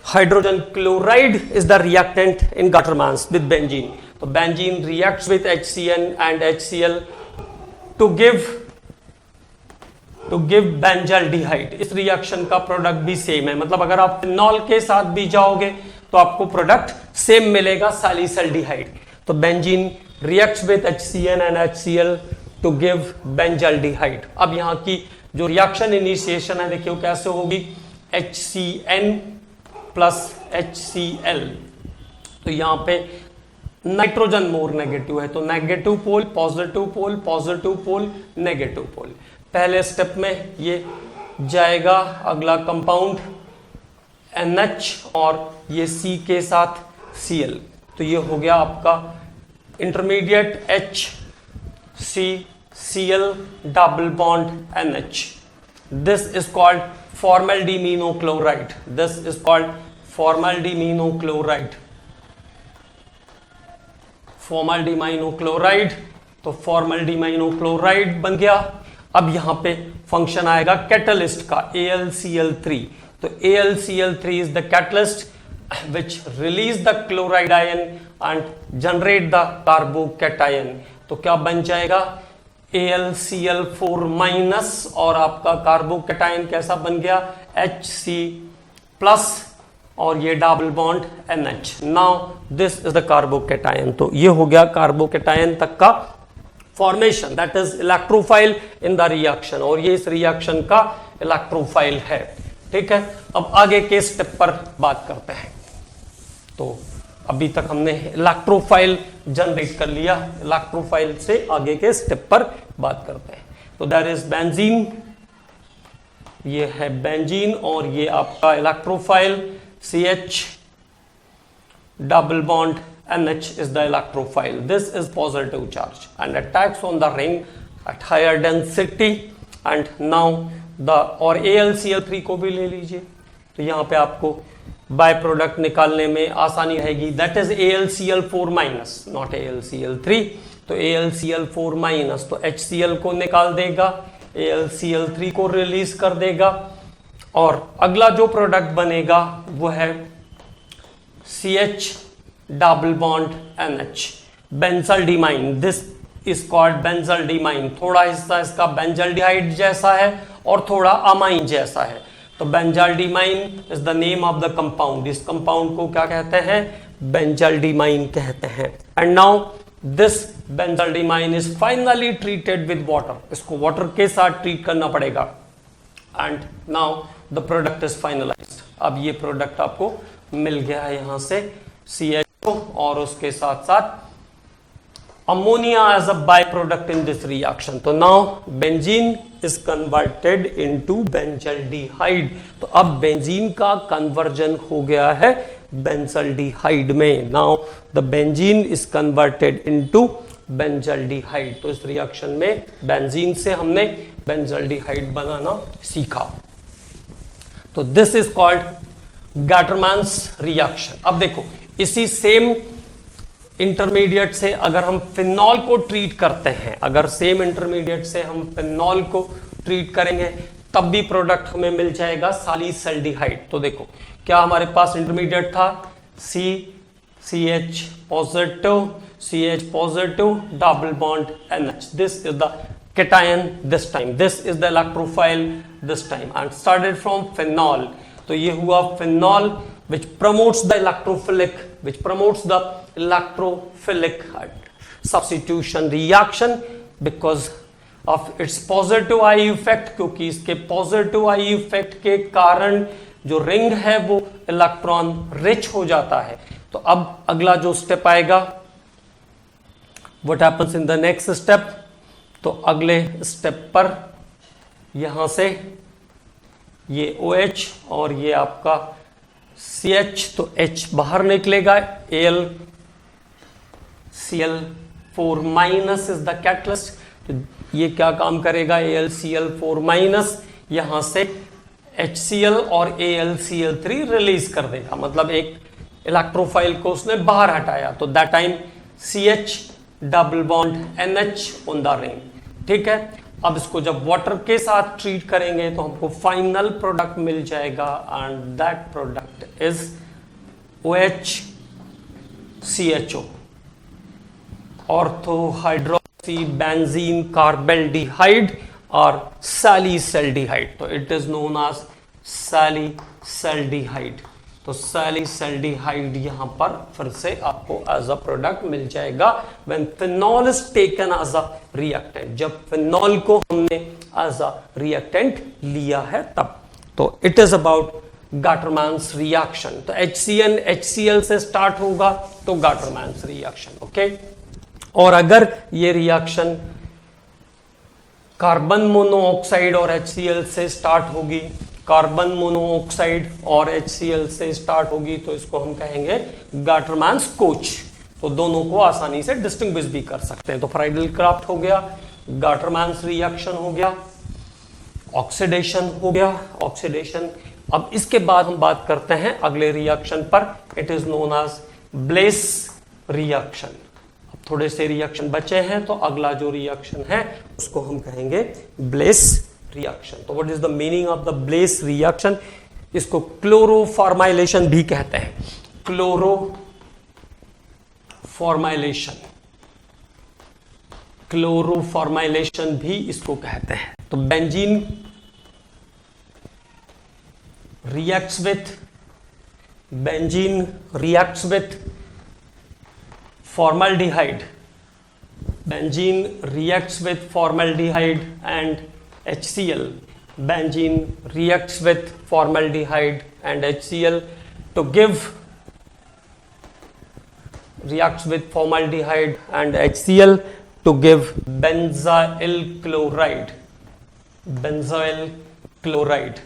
hydrogen chloride is the reactant in Gattermann's with benzene. तो benzene reacts with HCN and HCl to give benzaldehyde. इस reaction का product भी same है, मतलब अगर आप फिनॉल के साथ भी जाओगे तो आपको प्रोडक्ट सेम मिलेगा, सैलिसल्डिहाइड। तो benzene reacts with HCN and HCl to give benzaldehyde. अब यहां की जो रिएक्शन इनिशिएशन है देखिए कैसे होगी, HCN प्लस HCl। तो यहां पे नाइट्रोजन मोर नेगेटिव है, तो negative pole positive pole, positive pole negative pole. पहले स्टेप में ये जाएगा अगला कंपाउंड NH और ये C के साथ Cl। तो ये हो गया आपका intermediate HCCl double bond NH। This is called formaldiminochloride. This is called formaldiminochloride. Formaldiminochloride, तो फॉर्मल्डिमिनोक्लोराइड बन गया। अब यहां पे फंक्शन आएगा कैटलिस्ट का, AlCl3। तो AlCl3 is the catalyst which release the chloride ion and generate the carbocation. तो क्या बन जाएगा, AlCl4 माइनस और आपका कार्बोकेटाइन कैसा बन गया Hc प्लस और ये double bond NH। Now this is the carbocation. तो ये हो गया कार्बोकेटाइन तक का formation, that is electrophile in the reaction, और ये इस रिएक्शन का इलेक्ट्रोफाइल है। ठीक है, अब आगे के स्टेप पर बात करते हैं। तो अभी तक हमने इलेक्ट्रोफाइल जनरेट कर लिया, इलेक्ट्रोफाइल से आगे के स्टेप पर बात करते हैं। तो दैट इज बेंजीन, ये है बेंजीन और ये आपका electrophile CH double bond NH is the electrophile. This is positive charge and attacks on the ring at higher density and now the और AlCl3 को भी ले लीजिए, तो यहाँ पे आपको बाय प्रोडक्ट निकालने में आसानी रहेगी। That is AlCl4 minus, not AlCl3। तो AlCl4 माइनस तो HCl को निकाल देगा, AlCl3 को रिलीज कर देगा और अगला जो प्रोडक्ट बनेगा वो है CH double bond NH, benzaldimine. This is called benzaldimine. थोड़ा हिस्सा इसका बेंजल्डिहाइड जैसा है और थोड़ा अमाइन जैसा है। तो benzaldimine is the name of the compound. इस कंपाउंड को क्या कहते हैं? बेंजल्डिमाइन कहते हैं। And now this benzaldimine is finally treated with water. इसको वाटर के साथ ट्रीट करना पड़ेगा and now the product is finalised. अब ये प्रोडक्ट आपको मिल गया है यहां से CHO और उसके साथ साथ ammonia as a by product in this reaction. तो now benzene is converted into benzaldehyde. तो अब बेंजीन का कन्वर्जन हो गया है बेंजल्डिहाइड में। Now the benzene is converted into benzaldehyde. तो इस रिएक्शन में बेंजीन से हमने बेंजल्डिहाइड बनाना सीखा। तो दिस इज कॉल्ड गैटरमैन्स रिएक्शन। अब देखो, इसी सेम इंटरमीडिएट से अगर हम फिनॉल को ट्रीट करते हैं, अगर सेम इंटरमीडिएट से हम फिनॉल को ट्रीट करेंगे तब भी प्रोडक्ट हमें मिल जाएगा सैलिसल्डिहाइड। तो देखो क्या हमारे पास इंटरमीडिएट था, CH positive double bond NH। This is the cation this time, this is the electrophile this time and started from phenol। तो ये हुआ phenol which promotes the electrophilic substitution reaction because of its positive I effect। क्योंकि इसके positive I effect के कारण जो ring है वो इलेक्ट्रॉन रिच हो जाता है। तो अब अगला जो स्टेप आएगा, what happens in the next step? तो अगले स्टेप पर यहां से ये OH और ये आपका CH, तो H बाहर निकलेगा, AlCl4 minus is the catalyst. तो ये क्या काम करेगा, AlCl4 माइनस यहां से HCl और AlCl3 रिलीज कर देगा, मतलब एक इलेक्ट्रोफाइल को उसने बाहर हटाया। तो that time CH double bond NH on the ring. ठीक है, अब इसको जब वाटर के साथ ट्रीट करेंगे तो हमको फाइनल प्रोडक्ट मिल जाएगा and that product is OHCHO, ortho hydroxy benzene carbaldehyde और सैलिसल्डिहाइड। तो इट इज नोन एज सैलिसल्डिहाइड। तो सैलिसल्डिहाइड यहां पर फिर से आपको एज अ प्रोडक्ट मिल जाएगा when phenol is taken as a reactant. जब फिनॉल को हमने एज अ रिएक्टेंट लिया है तब। तो it is about Gattermann's reaction. तो HCN HCl से स्टार्ट होगा तो गैटरमैन्स रिएक्शन। ओके, और अगर ये रिएक्शन कार्बन मोनोऑक्साइड और HCl से स्टार्ट होगी, कार्बन मोनोऑक्साइड और HCl से स्टार्ट होगी, तो इसको हम कहेंगे गैटरमैन्स कोच। तो दोनों को आसानी से डिस्टिंग्विश भी कर सकते हैं। तो फ्राइडल क्राफ्ट हो गया, गैटरमैन्स रिएक्शन हो गया, ऑक्सीडेशन हो गया, ऑक्सीडेशन। अब इसके बाद हम बात करते हैं अगले रिएक्शन पर, it is known as Blaise reaction. अब थोड़े से रिएक्शन बचे हैं, तो अगला जो रिएक्शन है उसको हम कहेंगे ब्लेस रिएक्शन। तो what is the meaning of the bless reaction? इसको क्लोरोफॉर्माइलेशन भी कहते हैं, क्लोरोफॉर्माइलेशन। क्लोरोफॉर्माइलेशन भी इसको कहते हैं। तो benzene reacts with formaldehyde. Benzene reacts with formaldehyde and HCl. Benzene reacts with formaldehyde and HCl to give benzyl chloride.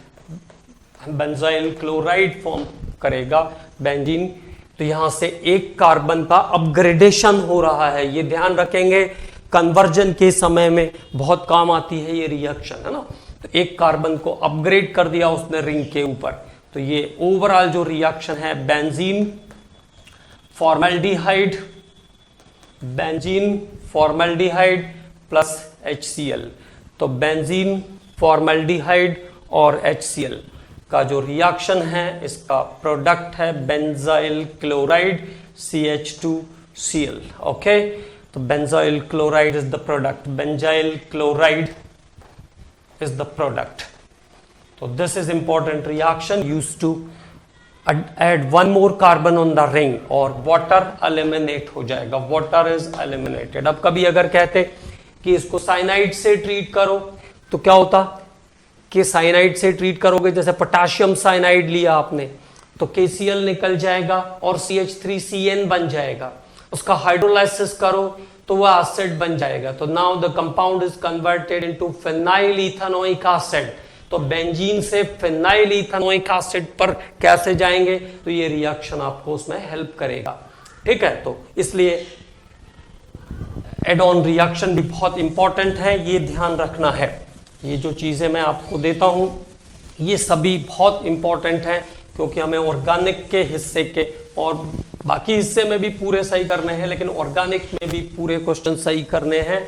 Benzyl chloride form करेगा बेंजीन। तो यहां से एक कार्बन का अपग्रेडेशन हो रहा है, ये ध्यान रखेंगे, कन्वर्जन के समय में बहुत काम आती है ये रिएक्शन, है ना। तो एक कार्बन को अपग्रेड कर दिया उसने रिंग के ऊपर। तो ये ओवरऑल जो रिएक्शन है बेंजीन फॉर्मल्डिहाइड प्लस HCl। तो बेंजीन फॉर्मल्डिहाइड और HCl का जो रिएक्शन है इसका प्रोडक्ट है बेंजाइल क्लोराइड CH2Cl। ओके, तो benzyl chloride is the product, तो this is important reaction used to add one more carbon on the ring और वाटर एलिमिनेट हो जाएगा, वाटर इज एलिमिनेटेड। अब कभी अगर कहते कि इसको साइनाइड से ट्रीट करो तो क्या होता कि साइनाइड से ट्रीट करोगे, जैसे पोटेशियम साइनाइड लिया आपने तो KCl निकल जाएगा और CH3CN बन जाएगा। उसका हाइड्रोलाइसिस करो तो वह एसिड बन जाएगा। तो now the compound is converted into phenyl ethanoic acid. तो बेंजीन से फिनाइल इथेनोइक एसिड पर कैसे जाएंगे, तो ये रिएक्शन आपको उसमें हेल्प करेगा। ठीक है, तो इसलिए एड ऑन रिएक्शन भी बहुत इंपॉर्टेंट है, ये ध्यान रखना है। ये जो चीजें मैं आपको देता हूं ये सभी बहुत इंपॉर्टेंट हैं, क्योंकि हमें ऑर्गेनिक के हिस्से के और बाकी हिस्से में भी पूरे सही करने हैं, लेकिन ऑर्गेनिक में भी पूरे क्वेश्चन सही करने हैं,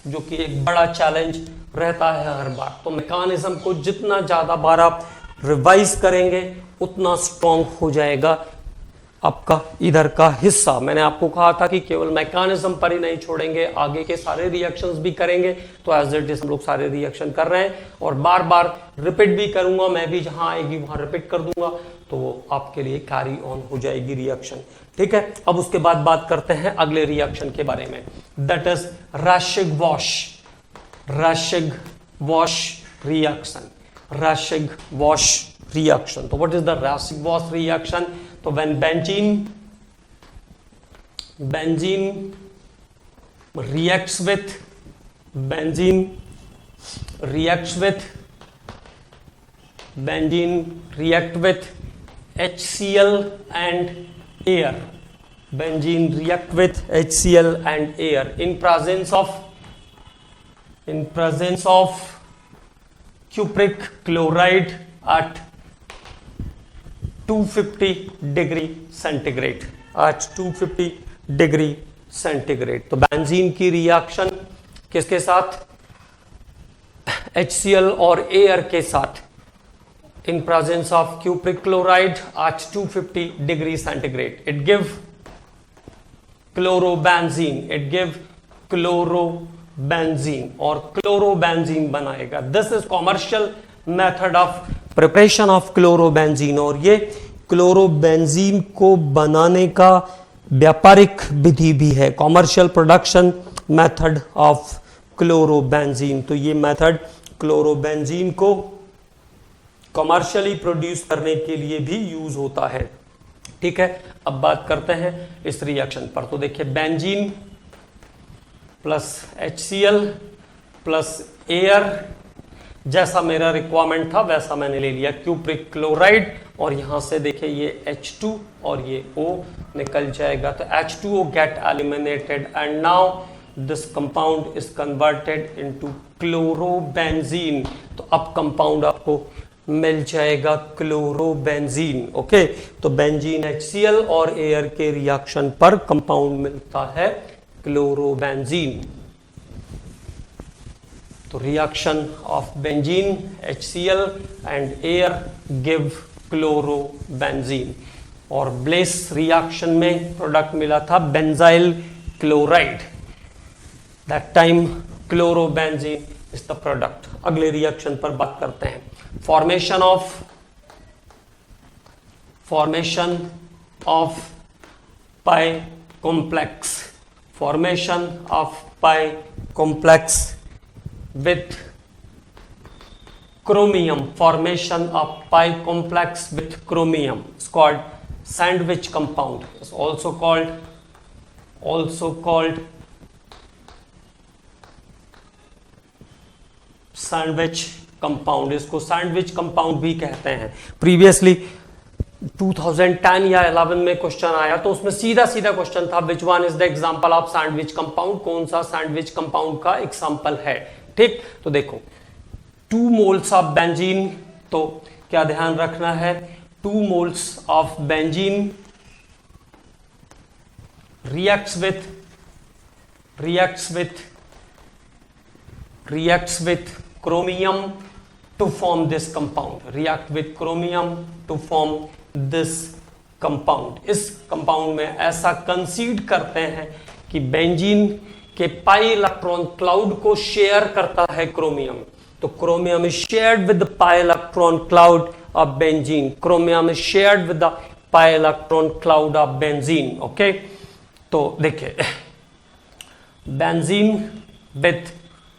जो कि एक बड़ा चैलेंज रहता है हर बार। तो मैकेनिज्म को जितना ज्यादा बार आप रिवाइज करेंगे उतना स्ट्रॉन्ग हो जाएगा आपका इधर का हिस्सा। मैंने आपको कहा था कि केवल मैकेनिज्म पर ही नहीं छोड़ेंगे, आगे के सारे रिएक्शंस भी करेंगे। तो एज इट इज हम लोग सारे रिएक्शन कर रहे हैं और बार बार रिपीट भी करूंगा मैं भी, जहां आएगी वहां रिपीट कर दूंगा, तो वो आपके लिए कैरी ऑन हो जाएगी रिएक्शन। ठीक है, अब उसके बाद बात करते हैं अगले रिएक्शन के बारे में, that is Raschig wash reaction. तो what is the Raschig wash reaction? तो when benzene reacts with HCl and air. Benzene react with HCl and air in presence of cupric chloride at 250 degree centigrade, आज 250 degree centigrade. तो benzene की reaction किसके साथ? HCl और air के साथ, in presence of cupric chloride at 250 degree centigrade. It give chlorobenzene और chlorobenzene बनाएगा। This is commercial method of preparation of chlorobenzene, और ये क्लोरोबेंजीन को बनाने का व्यापारिक विधि भी है, commercial production method of chlorobenzene. तो ये मेथड क्लोरोबेंजीन को कॉमर्शियली प्रोड्यूस करने के लिए भी यूज होता है। ठीक है, अब बात करते हैं इस रिएक्शन पर। तो देखिए, benzene plus HCl plus air, जैसा मेरा रिक्वायरमेंट था वैसा मैंने ले लिया क्यूप्रिक क्लोराइड, और यहां से देखिए ये H2 और ये O निकल जाएगा। तो H2O get eliminated and now this compound is converted into chlorobenzene. तो अब कंपाउंड आपको मिल जाएगा क्लोरोबेंजीन। ओके, तो बेंजीन HCl और एयर के रिएक्शन पर कंपाउंड मिलता है क्लोरोबेंजीन। तो reaction of benzene HCl and air give chlorobenzene. और ब्लेस रिएक्शन में प्रोडक्ट मिला था benzyl chloride. That time chlorobenzene is the product. अगले रिएक्शन पर बात करते हैं। Formation of pi complex, formation of pi complex with chromium, formation of pi complex with chromium is called sandwich compound. It's also called sandwich compound. इसको sandwich compound भी कहते हैं। Previously 2010 या 11 में क्वेश्चन आया तो उसमें सीधा क्वेश्चन था which one is the example of sandwich compound, कौन सा सैंडविच कंपाउंड का एग्जांपल है। ठीक, तो देखो 2 moles ऑफ बेंजीन, तो क्या ध्यान रखना है, 2 moles of benzene reacts with chromium to form this compound, react with chromium to form this compound। इस कंपाउंड में ऐसा कंसीड करते हैं कि बेंजीन के पाई इलेक्ट्रॉन क्लाउड को शेयर करता है क्रोमियम, तो chromium is shared with the pi electron cloud of benzene, chromium is shared with the pi electron cloud of benzene। Okay, तो देखिए बेंजीन विथ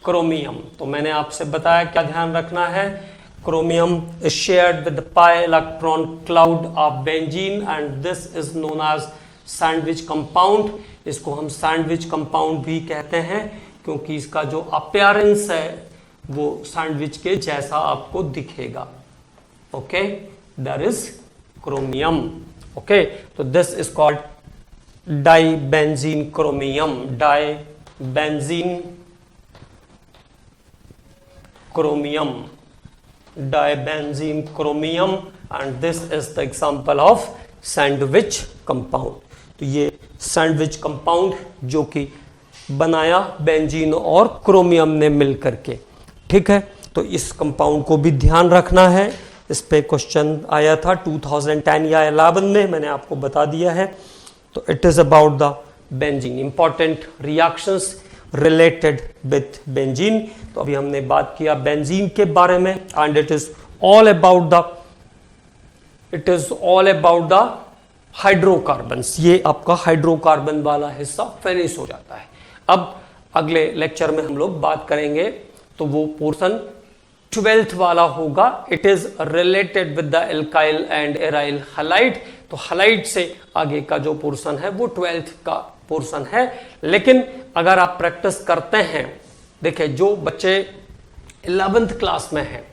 क्रोमियम, तो मैंने आपसे बताया क्या ध्यान रखना है, chromium is shared with the pi electron cloud of benzene and this is known as sandwich compound। इसको हम सैंडविच कंपाउंड भी कहते हैं क्योंकि इसका जो अपीयरेंस है वो सैंडविच के जैसा आपको दिखेगा। Okay, that is chromium. Okay, तो this is called dibenzene chromium, dibenzene chromium and this is the example of sandwich compound. तो ये सैंडविच कंपाउंड जो कि बनाया बेंजीन और क्रोमियम ने मिलकर के। ठीक है, तो इस कंपाउंड को भी ध्यान रखना है। इस पे क्वेश्चन आया था 2010 या 11 में, मैंने आपको बता दिया है। तो it is about the benzene, important reactions related with benzene. तो अभी हमने बात किया बेंजीन के बारे में and it is all about the hydrocarbons. ये आपका हाइड्रोकार्बन वाला हिस्सा फिनिश हो जाता है। अब अगले लेक्चर में हम लोग बात करेंगे तो वो पोर्शन 12th वाला होगा। It is related with the alkyl and aryl halide. तो हैलाइड से आगे का जो पोर्शन है वो 12th का पोर्शन है। लेकिन अगर आप प्रैक्टिस करते हैं, देखिए जो बच्चे 11th क्लास में हैं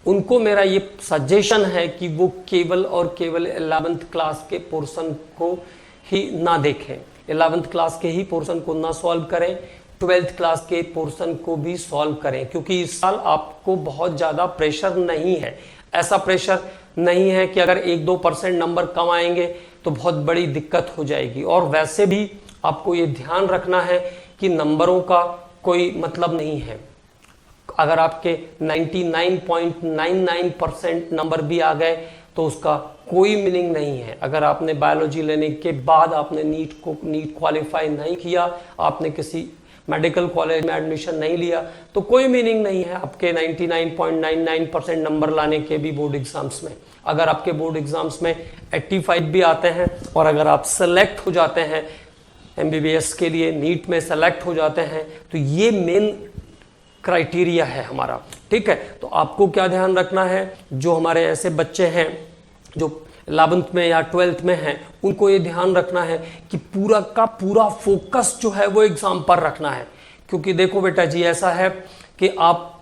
उनको मेरा ये सजेशन है कि वो केवल और केवल 11th क्लास के पोर्शन को ही ना देखें, 11th क्लास के ही पोर्शन को ना सॉल्व करें, 12th क्लास के पोर्शन को भी सॉल्व करें, क्योंकि इस साल आपको बहुत ज़्यादा प्रेशर नहीं है। ऐसा प्रेशर नहीं है कि अगर 1-2% नंबर कम आएंगे तो बहुत बड़ी दिक्कत हो जाएगी। और वैसे भी आपको ये ध्यान रखना है कि नंबरों का कोई मतलब नहीं है। अगर आपके 99.99% नंबर भी आ गए तो उसका कोई मीनिंग नहीं है। अगर आपने बायोलॉजी लेने के बाद आपने नीट क्वालिफाई नहीं किया, आपने किसी मेडिकल कॉलेज में एडमिशन नहीं लिया, तो कोई मीनिंग नहीं है आपके 99.99% नंबर लाने के भी बोर्ड एग्जाम्स में। अगर आपके बोर्ड एग्जाम्स में 85 भी आते हैं और अगर आप सेलेक्ट हो जाते हैं MBBS के लिए, नीट में सेलेक्ट हो जाते हैं, तो ये मेन क्राइटेरिया है हमारा। ठीक है, तो आपको क्या ध्यान रखना है, जो हमारे ऐसे बच्चे हैं जो 11th में या 12th में हैं, उनको ये ध्यान रखना है कि पूरा का पूरा फोकस जो है वो एग्जाम पर रखना है। क्योंकि देखो बेटा जी, ऐसा है कि आप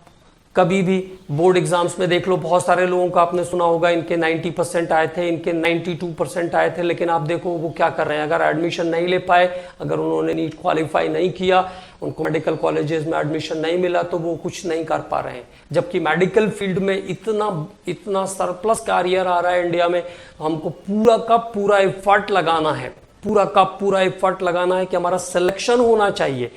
कभी भी बोर्ड एग्जाम्स में देख लो, बहुत सारे लोगों का आपने सुना होगा इनके 90% आए थे, इनके 92% आए थे, लेकिन आप देखो वो क्या कर रहे हैं। अगर एडमिशन नहीं ले पाए, अगर उन्होंने नीट क्वालिफाई नहीं किया, उनको मेडिकल कॉलेजेस में एडमिशन नहीं मिला, तो वो कुछ नहीं कर पा रहे हैं। जबकि मेडिकल फील्ड में इतना सरप्लस कैरियर आ रहा है इंडिया में, तो हमको पूरा का पूरा एफर्ट लगाना है, पूरा का पूरा एफर्ट लगाना है कि हमारा सिलेक्शन होना चाहिए।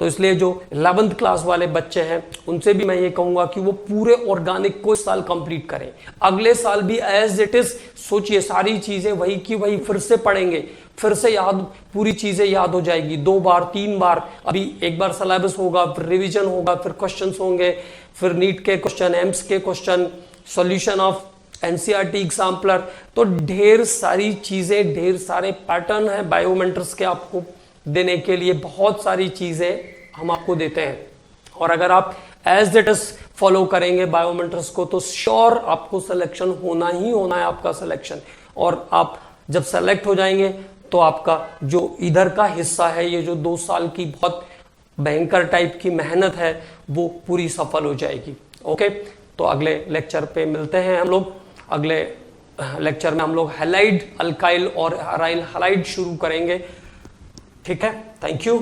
तो इसलिए जो 11th क्लास वाले बच्चे हैं उनसे भी मैं ये कहूंगा कि वो पूरे ऑर्गेनिक को इस साल कंप्लीट करें। अगले साल भी एज इट इज सोचिए, सारी चीजें वही की वही फिर से पढ़ेंगे, फिर से याद, पूरी चीजें याद हो जाएगी 2 बार 3 बार। अभी एक बार सिलेबस होगा, फिर रिवीजन होगा, फिर क्वेश्चंस होंगे, फिर नीट के क्वेश्चन, एम्स के question, solution of NCERT exemplar. तो ढेर सारी चीजें, ढेर सारे पैटर्न है बायोमेंटर्स के आपको देने के लिए, बहुत सारी चीजें हम आपको देते हैं। और अगर आप एज इट इज फॉलो करेंगे बायोमेंटर्स को तो श्योर आपको सिलेक्शन होना ही होना है, आपका सिलेक्शन। और आप जब सेलेक्ट हो जाएंगे तो आपका जो इधर का हिस्सा है, ये जो 2 साल की बहुत भयंकर टाइप की मेहनत है, वो पूरी सफल हो जाएगी। ओके, तो अगले लेक्चर पे मिलते हैं हम लोग। अगले लेक्चर में हम लोग हैलाइड अल्काइल और अराइल हैलाइड शुरू करेंगे। ठीक है, थैंक यू।